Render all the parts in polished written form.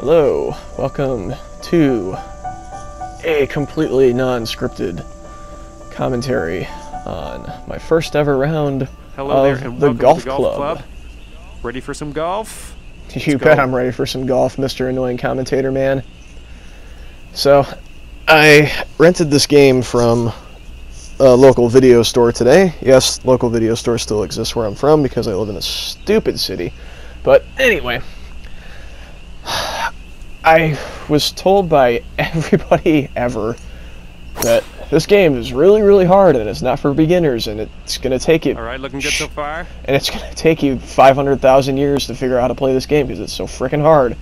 Hello, welcome to a completely non-scripted commentary on my first ever round Hello there, of and the welcome golf to the Golf club. Ready for some golf? You bet I'm ready for some golf, Mr. Annoying Commentator Man. So, I rented this game from a local video store today. Yes, local video store still exists where I'm from because I live in a stupid city. But anyway, I was told by everybody ever that this game is really, really hard and it's not for beginners and it's going to take you... Alright, looking good so far? And it's going to take you 500,000 years to figure out how to play this game because it's so freaking hard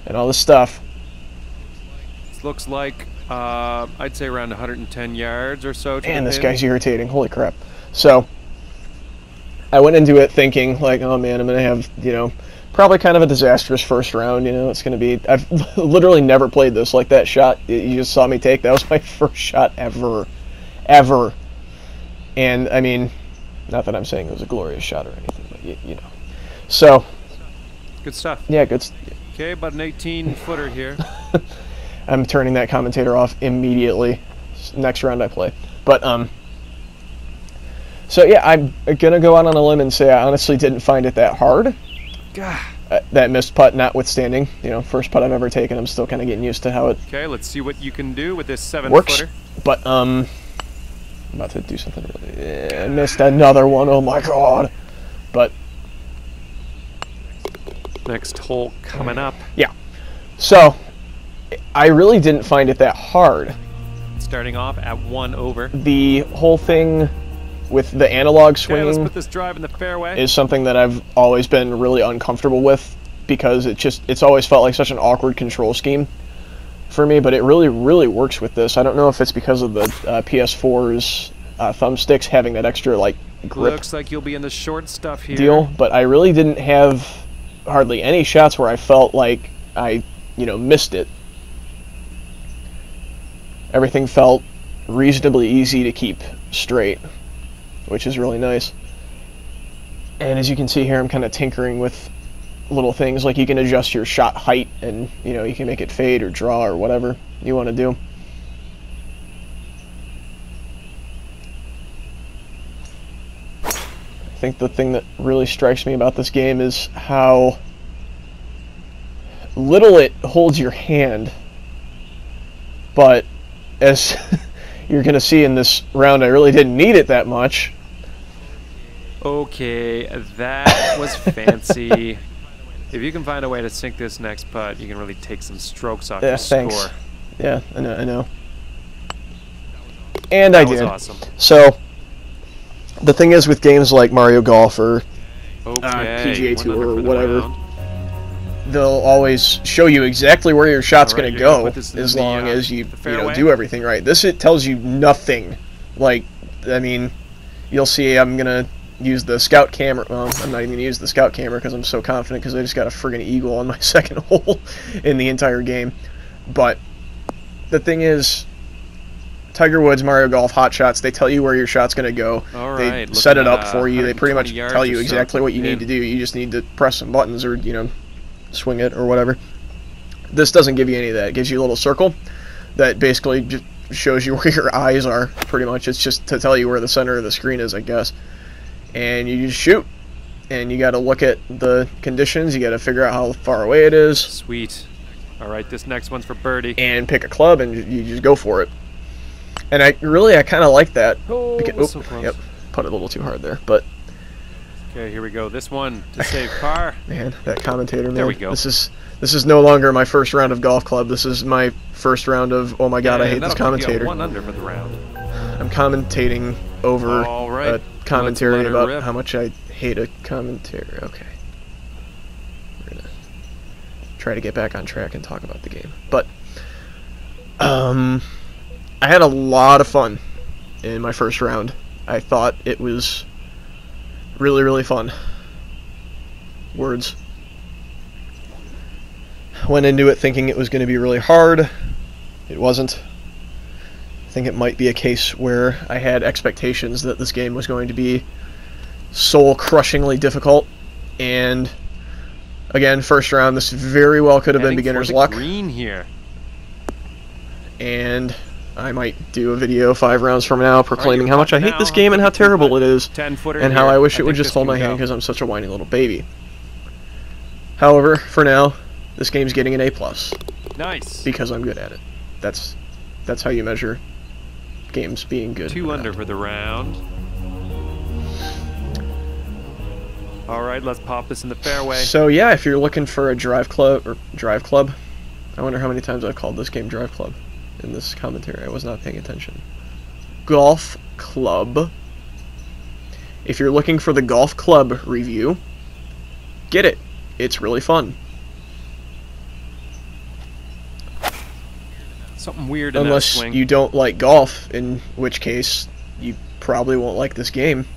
and all this stuff. This looks like, I'd say around 110 yards or so. And this guy's irritating. Holy crap. So, I went into it thinking, like, oh man, I'm going to have, you know, probably kind of a disastrous first round, you know, it's going to be... I've literally never played this. Like, that shot you just saw me take, that was my first shot ever. Ever. And, I mean, not that I'm saying it was a glorious shot or anything, but, you know. So... Good stuff. Yeah, good Okay, about an 18-footer here. I'm turning that commentator off immediately. Next round I play. But, so, yeah, I'm going to go out on a limb and say I honestly didn't find it that hard. God. That missed putt notwithstanding, you know, first putt I've ever taken, I'm still kind of getting used to how it Okay, let's see what you can do with this 7-footer. works. But, I'm about to do something really... Yeah, I missed another one, oh my god. But... Next hole coming up. Yeah. So, I really didn't find it that hard. Starting off at 1 over. The whole thing with the analog Okay, swinging let's put this drive in the fairway. is something that I've always been really uncomfortable with because it's always felt like such an awkward control scheme for me, but it really, really works with this. I don't know if it's because of the PS4's thumbsticks having that extra, like, grip Looks like you'll be in the short stuff here. deal, but I really didn't have hardly any shots where I felt like I, you know, missed it. Everything felt reasonably easy to keep straight, which is really nice. And as you can see here, I'm kind of tinkering with little things, like you can adjust your shot height and, you know, you can make it fade or draw or whatever you want to do. I think the thing that really strikes me about this game is how little it holds your hand, but as you're going to see in this round, I really didn't need it that much. Okay, that was fancy. If you can find a way to sink this next putt, you can really take some strokes off your thanks. score. Yeah, I know. And That I was did. awesome. So, the thing is with games like Mario Golf or PGA 1 Tour under or for the whatever, round. they'll always show you exactly where your shot's Alright, going to you're gonna go put this in as the, long as you know, fairway? do everything right. This, it tells you nothing. Like, I mean, you'll see I'm going to use the scout camera. Well, I'm not even going to use the scout camera because I'm so confident because I just got a friggin' eagle on my second hole in the entire game. But the thing is, Tiger Woods, Mario Golf, Hot Shots, they tell you where your shot's going to go. Alright, They set it looking up at, for you. They pretty much 120 yards tell you or so exactly what you need to do. You just need to press some buttons or, you know, swing it or whatever. This doesn't give you any of that. It gives you a little circle that basically just shows you where your eyes are, pretty much. It's just to tell you where the center of the screen is, I guess. And you just shoot. And you got to look at the conditions. You got to figure out how far away it is. Sweet. Alright, this next one's for birdie. And pick a club and you just go for it. And I kind of like that. Oh, Because, so close. Yep, put it a little too hard there, but Okay, here we go. This one to save par. man, that commentator, man. There we go. This is no longer my first round of golf club. This is my first round of, oh my god, I hate this commentator. 1 under for the round. I'm commentating over Alright, a commentary let's let her about rip. how much I hate a commentary. Okay. We're gonna try to get back on track and talk about the game. But I had a lot of fun in my first round. I thought it was really, really fun. Words. Went into it thinking it was going to be really hard. It wasn't. I think it might be a case where I had expectations that this game was going to be soul-crushingly difficult, and Again, first round. This very well could have been Heading beginner's for the luck. green here. And I might do a video 5 rounds from now proclaiming you're how much I cutting hate this now. game and how terrible it is, 10-footer and how here. I wish it would think just this hold can my hand go. because I'm such a whiny little baby. However, for now, this game's getting an A+, Nice. because I'm good at it. That's how you measure games being good. 2 under for the round. All right, let's pop this in the fairway. So yeah, if you're looking for a drive club, I wonder how many times I've called this game Drive Club in this commentary. I was not paying attention. Golf Club. If you're looking for the Golf Club review, get it. It's really fun. Something weird in Unless that swing. you don't like golf, in which case you probably won't like this game.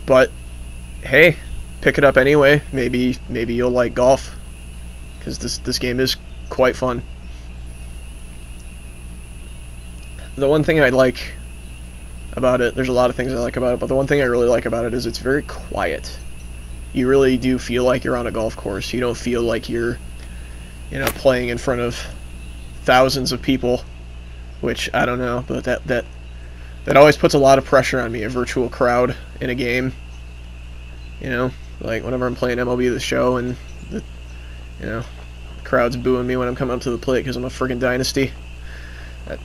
But hey, pick it up anyway. Maybe you'll like golf, because this game is quite fun. The one thing I like about it, there's a lot of things I like about it, but the one thing I really like about it is it's very quiet. You really do feel like you're on a golf course. You don't feel like you're, playing in front of thousands of people, which I don't know, but that always puts a lot of pressure on me, a virtual crowd in a game. Like whenever I'm playing MLB The Show and the crowd's booing me when I'm coming up to the plate because I'm a friggin' dynasty.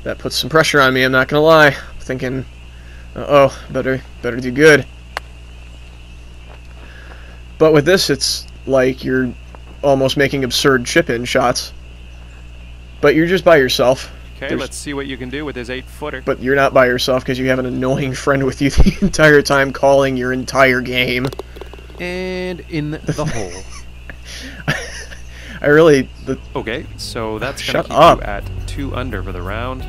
That puts some pressure on me, I'm not gonna lie. I'm thinking, uh-oh, better do good. But with this, it's like you're almost making absurd chip-in shots. But you're just by yourself. Okay, let's see what you can do with his 8-footer. But you're not by yourself because you have an annoying friend with you the entire time calling your entire game. And in the hole. Okay, so that's going to keep up. you at 2 under for the round.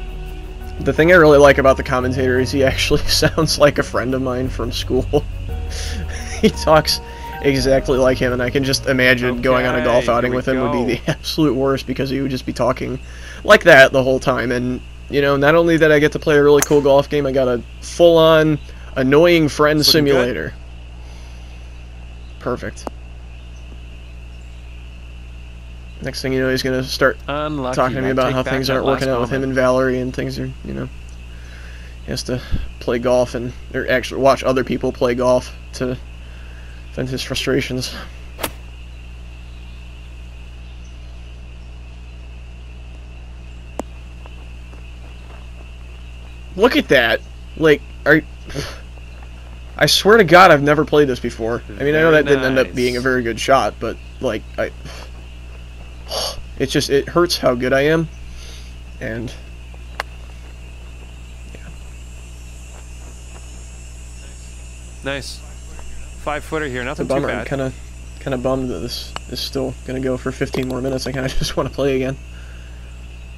The thing I really like about the commentator is he actually sounds like a friend of mine from school. He talks exactly like him, and I can just imagine going on a golf outing with him would be the absolute worst, because he would just be talking like that the whole time. And not only did I get to play a really cool golf game, I got a full-on annoying friend simulator. Perfect. Next thing you know, he's gonna start talking to me about how things aren't working out with him and Valerie, and things are, he has to play golf or actually watch other people play golf to vent his frustrations. Look at that! Like, I swear to God, I've never played this before. I mean, I know that didn't end up being a very good shot, but like, it hurts how good I am, and yeah. Nice. 5-footer here, nothing It's a bummer. too bad. I'm kind of bummed that this is still gonna go for 15 more minutes. I kind of just want to play again.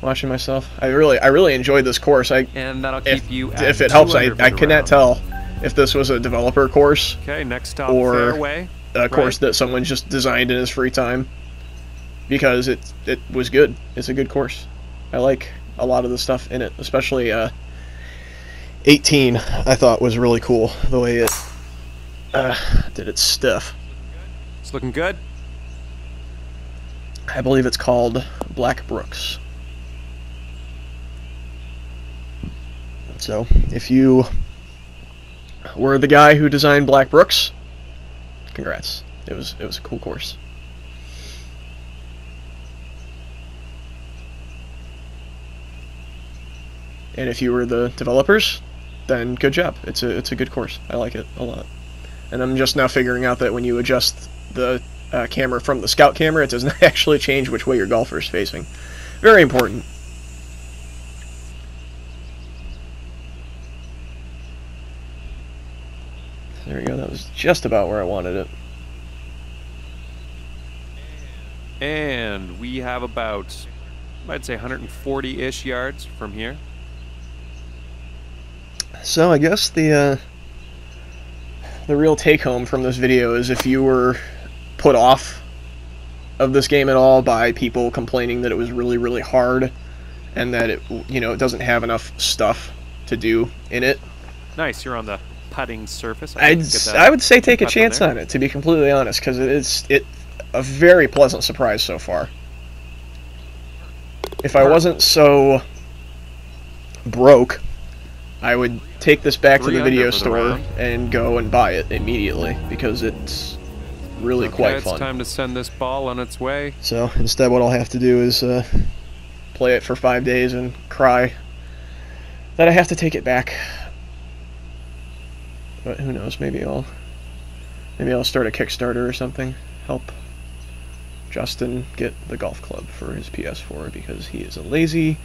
Watching myself, I really enjoyed this course. And that'll keep you at if it 2 helps, under for I the cannot round. tell if this was a developer course. Okay, next stop, or fairway. A course that someone just designed in his free time, because it was good. It's a good course. I like a lot of the stuff in it, especially 18. I thought was really cool the way it did its stuff. It's looking good. I believe it's called Black Brooks. So if you were the guy who designed Black Brooks, congrats. It was a cool course. And if you were the developers, then good job. It's a good course. I like it a lot. And I'm just now figuring out that when you adjust the camera from the Scout camera, it does not actually change which way your golfer is facing. Very important. There we go. That was just about where I wanted it. And we have about, I'd say, 140-ish yards from here. So I guess the real take-home from this video is, if you were put off of this game at all by people complaining that it was really, really hard and that it doesn't have enough stuff to do in it. Nice, you're on the putting surface. I would say take a chance on it, to be completely honest, because it's a very pleasant surprise so far. If I wasn't so broke, I would take this back to the video store and go and buy it immediately, because it's really quite fun. It's time to send this ball on its way. So instead what I'll have to do is play it for 5 days and cry that I have to take it back. But who knows, maybe I'll start a Kickstarter or something, help Justin get the golf club for his PS4, because he is a lazy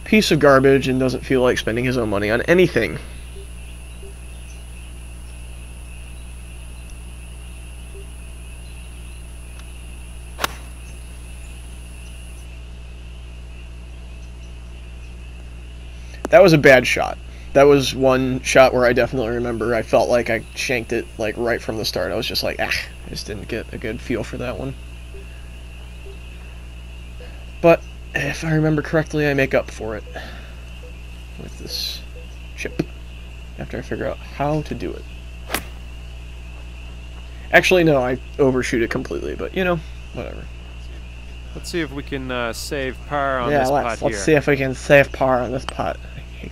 piece of garbage and doesn't feel like spending his own money on anything. That was a bad shot. That was one shot where I definitely remember I felt like I shanked it like right from the start. I was just like, I just didn't get a good feel for that one. But if I remember correctly, I make up for it with this chip after I figure out how to do it. Actually, no, I overshoot it completely, but you know, whatever. Let's see if we can save par on this putt here. Let's see if we can save par on this putt. I hate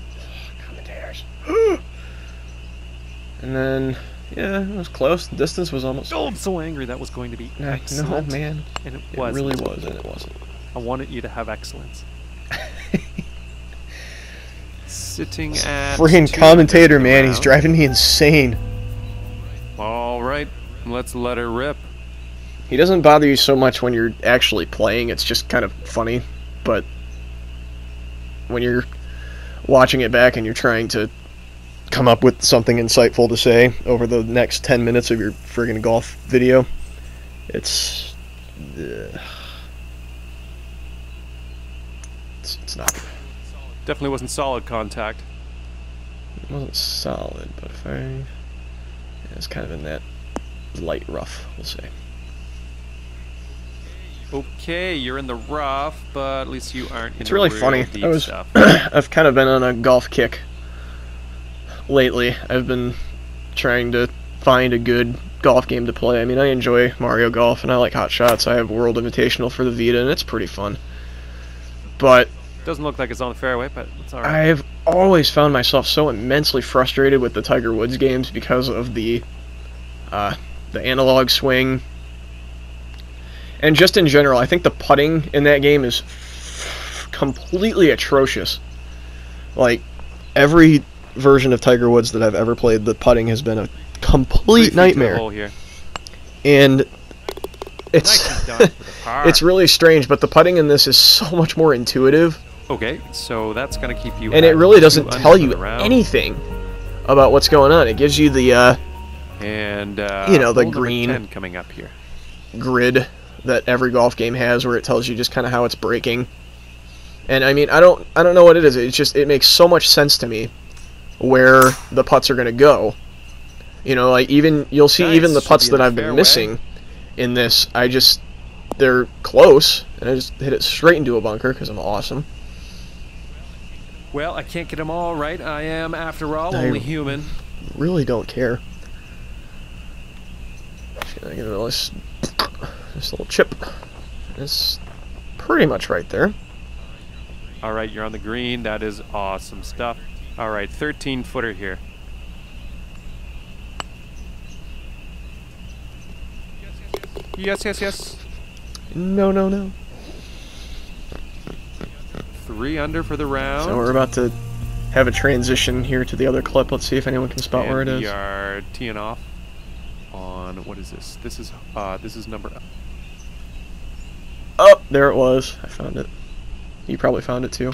commentators. And then, yeah, it was close. The distance was almost... Oh, I'm so angry. That was going to be excellent. No, man. And it really was, and it wasn't. I wanted you to have excellence. Sitting at... Freaking commentator, man. He's driving me insane. All right. Let's let her rip. He doesn't bother you so much when you're actually playing. It's just kind of funny. But when you're watching it back and you're trying to come up with something insightful to say over the next 10 minutes of your friggin' golf video, it's not good. Definitely wasn't solid contact. It wasn't solid, but if I... it's kind of in that light rough, we'll say. Okay, you're in the rough, but at least you aren't in it's really funny. Stuff. I've kind of been on a golf kick lately. I've been trying to find a good golf game to play. I mean, I enjoy Mario Golf, and I like Hot Shots. I have World Invitational for the Vita, and it's pretty fun. But... doesn't look like it's on the fairway, but it's alright. I've always found myself so immensely frustrated with the Tiger Woods games because of the analog swing. And just in general, I think the putting in that game is completely atrocious. Like, every version of Tiger Woods that I've ever played, the putting has been a complete nightmare. And it's it's really strange, but the putting in this is so much more intuitive. Okay, so that's going to keep you... and it really doesn't tell you anything about what's going on. It gives you the, you know, the green coming up here grid that every golf game has, where it tells you just kind of how it's breaking. And I mean, I don't know what it is. It's just, it makes so much sense to me where the putts are going to go. You know, like you'll see even the putts that I've been missing in this, they're close, and I just hit it straight into a bunker because I'm awesome. Well, I can't get them all right. I am, after all, only human. Really don't care. Just gonna give it a little chip. It's pretty much right there. All right, you're on the green. That is awesome stuff. All right, 13-footer here. Yes, yes, yes. No, no, no. 3 under for the round. So we're about to have a transition here to the other clip. Let's see if anyone can spot where it is. We are teeing off on, what is this? This is number... oh, there it was. I found it. You probably found it too.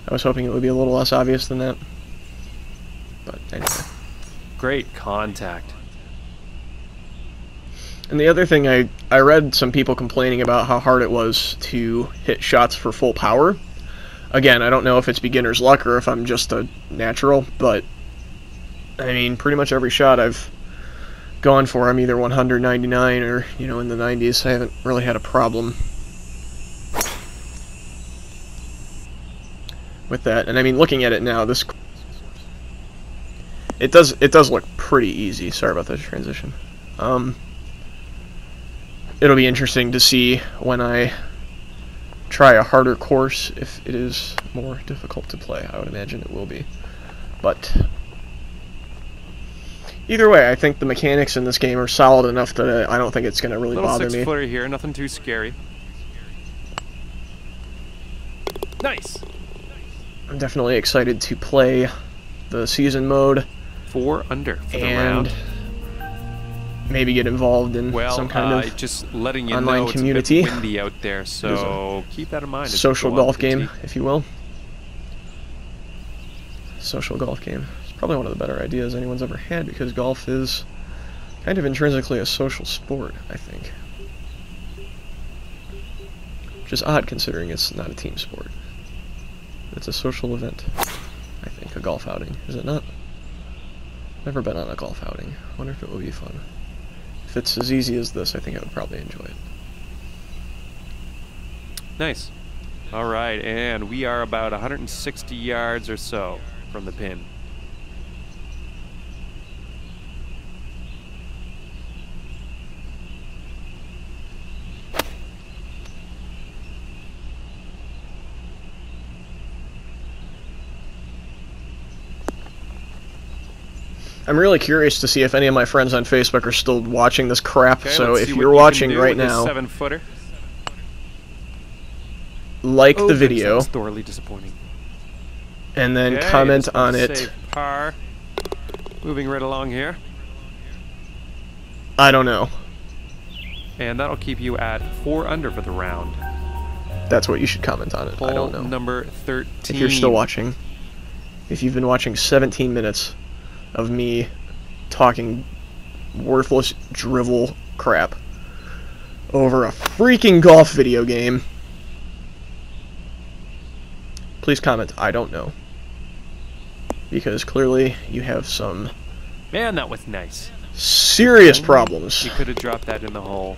I was hoping it would be a little less obvious than that. But anyway. Great contact. And the other thing, I read some people complaining about how hard it was to hit shots for full power. Again, I don't know if it's beginner's luck or if I'm just a natural, but I mean, pretty much every shot I've gone for, I'm either 199 or, you know, in the 90s. I haven't really had a problem with that. And I mean, looking at it now, It does look pretty easy. Sorry about that transition. It'll be interesting to see when I try a harder course if it is more difficult to play. I would imagine it will be. But either way, I think the mechanics in this game are solid enough that I don't think it's going to really bother me. Little 6-footer here, nothing too scary. Nice. I'm definitely excited to play the season mode. 4 under for the round. Maybe get involved in some kind of just letting you online know community. It's a bit windy out there, so keep that in mind. Social golf game, if you will. Social golf game. It's probably one of the better ideas anyone's ever had, because golf is kind of intrinsically a social sport, I think. Which is odd considering it's not a team sport. It's a social event, I think, a golf outing. Is it not? Never been on a golf outing. Wonder if it would be fun. If it's as easy as this, I think I would probably enjoy it. Nice. All right, and we are about 160 yards or so from the pin. I'm really curious to see if any of my friends on Facebook are still watching this crap. Okay, so if you're you're watching right now, 7-footer. like the video, That's thoroughly disappointing. and then comment on it. Save par. Moving right along here, I don't know. and that'll keep you at 4 under for the round. That's what you should comment on it. I don't know. Hole number 13. If you're still watching, if you've been watching 17 minutes of me talking worthless drivel crap over a freaking golf video game, please comment, I don't know. Because clearly you have some Man, that was nice. serious problems. You could have dropped that in the hole.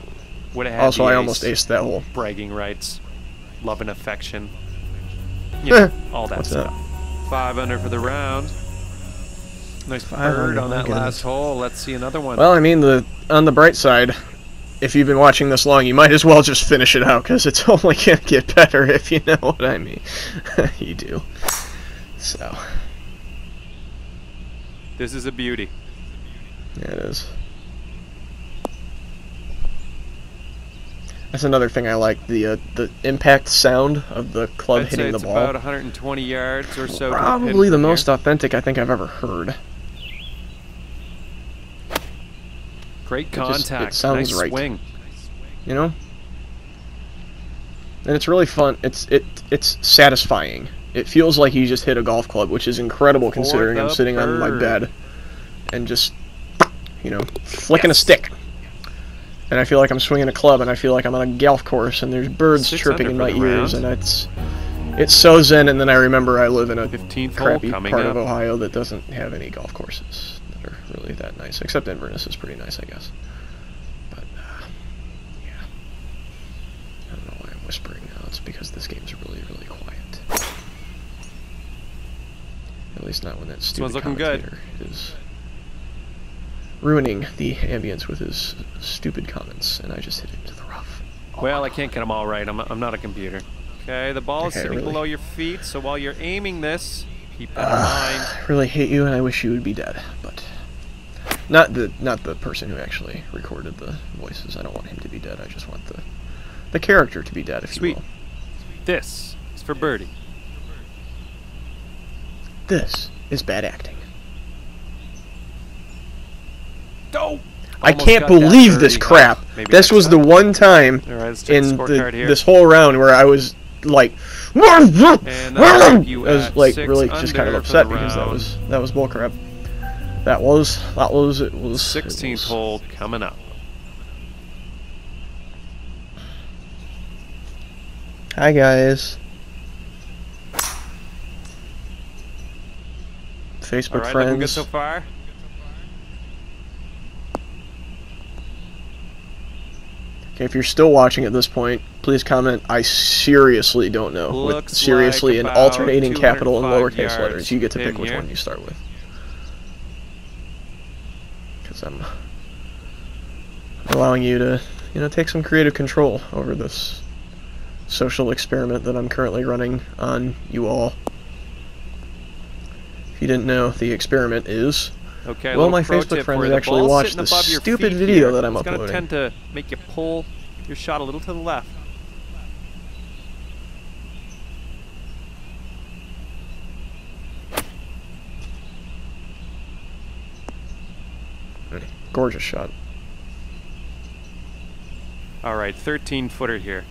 Would have had Also, the I ace, almost aced that hole. bragging rights, love and affection. You know, all that What's stuff. 5 under for the round. Nice 5 bird under, on my that goodness. last hole. Let's see another one. Well, I mean, on the bright side, if you've been watching this long, you might as well just finish it out, because it's only going to get better, if you know what I mean. You do. So. This is a beauty. Yeah, it is. That's another thing I like, the impact sound of the club I'd say hitting the it's ball. about 120 yards or so. Probably the most authentic I think I've ever heard. Great It contact. sounds nice right. swing. You know? And it's really fun. It's satisfying. It feels like you just hit a golf club, which is incredible considering I'm sitting on my bed and just, you know, flicking a stick. And I feel like I'm swinging a club, and I feel like I'm on a golf course, and there's birds 6 chirping in under my for the ears, round. and it's so zen. And then I remember I live in a 15th hole crappy coming part up. of Ohio that doesn't have any golf courses that are really that nice, except Inverness is pretty nice, I guess. But yeah, I don't know why I'm whispering now. It's because this game's really, really quiet. At least not when that stupid looking good. commentator is ruining the ambience with his stupid comments, and I just hit it into the rough. Well, I can't get them all right. I'm not a computer. Okay, the ball is Okay, sitting really? below your feet, so while you're aiming this, keep that in mind. I really hate you, and I wish you would be dead. But not the person who actually recorded the voices. I don't want him to be dead. I just want the character to be dead, if Sweet. you will. This is for birdie. This is bad acting. Oh! I Almost can't got that believe this birdie. crap. Maybe This next was the time. one time All right, let's check in the scorecard here. this whole round where I was like, I that'll keep you was at like 6 really just kind of under for upset the because round. that was bullcrap. That was 16th hole coming up. Hi guys. Facebook All right, looking good friends. so far. Okay, if you're still watching at this point, please comment. I seriously don't know. With Looks seriously like in about alternating capital and 205 lowercase letters. yards You get to pick in which here. one you start with. because I'm allowing you to, take some creative control over this social experiment that I'm currently running on you all. If you didn't know, the experiment is, Okay, will my pro Facebook tip friends for you. actually The ball's watch sitting the above your stupid feet video here. that I'm It's uploading? going to tend to make you pull your shot a little to the left. Gorgeous shot. Alright, 13-footer here.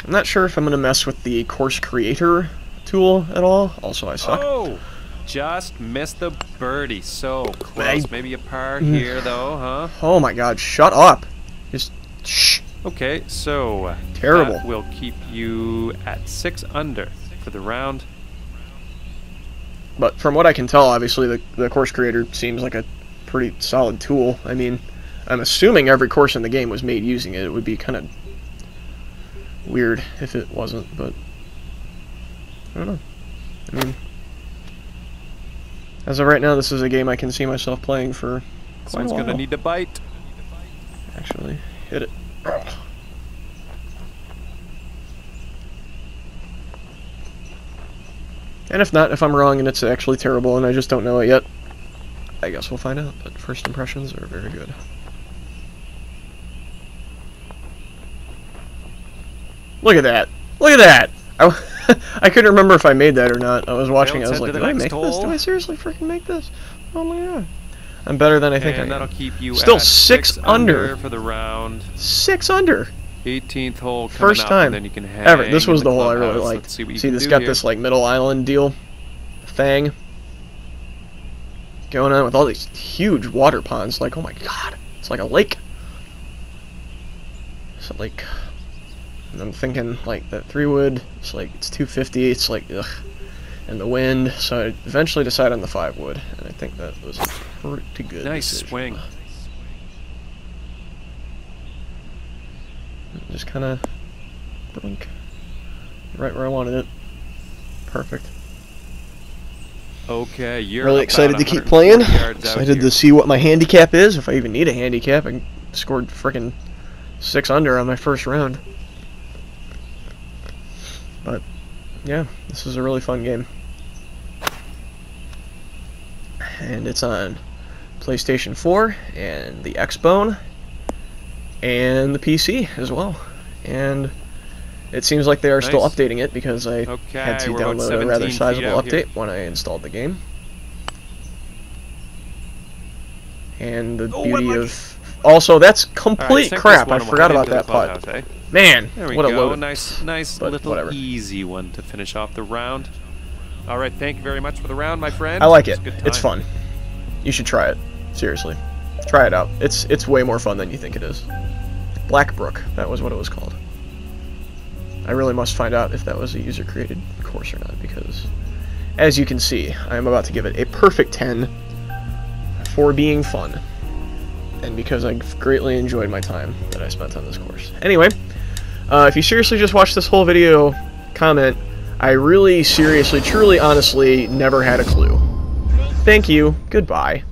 I'm not sure if I'm going to mess with the course creator tool at all. Also, I suck. Oh! Just missed the birdie. So close. Maybe a par here, though, huh? Oh my god, shut up. Just shh. Okay, so Terrible. that will keep you at 6 under for the round. But from what I can tell, obviously the course creator seems like a pretty solid tool. I mean, I'm assuming every course in the game was made using it. It would be kind of weird if it wasn't, but I don't know. I mean, as of right now, this is a game I can see myself playing for quite Someone's a while. going to need to bite. Actually, hit it. And if not, if I'm wrong and it's actually terrible and I just don't know it yet, I guess we'll find out. But first impressions are very good. Look at that! Look at that! I couldn't remember if I made that or not. I was watching it, I was like, did I make this? Did I seriously freaking make this? Oh my god. I'm better than I think I am. And that'll keep you still at 6 under for the round. 6 under! 18th hole coming First up, time and then you can hang ever. This was in the hole I really clubhouse. liked. Let's see what you See, can this do got here. this like middle island deal thing going on with all these huge water ponds. Like, oh my god, it's like a lake. It's a lake. And I'm thinking like that 3-wood. It's like it's 250. It's like ugh, and the wind. So I eventually decided on the 5-wood, and I think that was a pretty good. Nice decision. swing. Just kind of blink right where I wanted it. Perfect. Okay, you're Really excited to keep playing. Excited to see what my handicap is, if I even need a handicap. I scored frickin' 6 under on my first round. But yeah, this is a really fun game. And it's on PlayStation 4 and the Xbone and the PC as well. And it seems like they are still updating it because I had to download a rather sizable update when I installed the game. And the beauty of... Also, that's complete crap. I forgot about that putt. Man, what a load. Nice little easy one to finish off the round. All right, thank you very much for the round, my friend. I like it. It's fun. You should try it. Seriously. Try it out. It's way more fun than you think it is. Blackbrook, that was what it was called. I really must find out if that was a user-created course or not, because, as you can see, I am about to give it a perfect 10 for being fun, and because I greatly enjoyed my time that I spent on this course. Anyway, if you seriously just watched this whole video, comment, I really, seriously, truly, honestly, never had a clue. Thank you. Goodbye.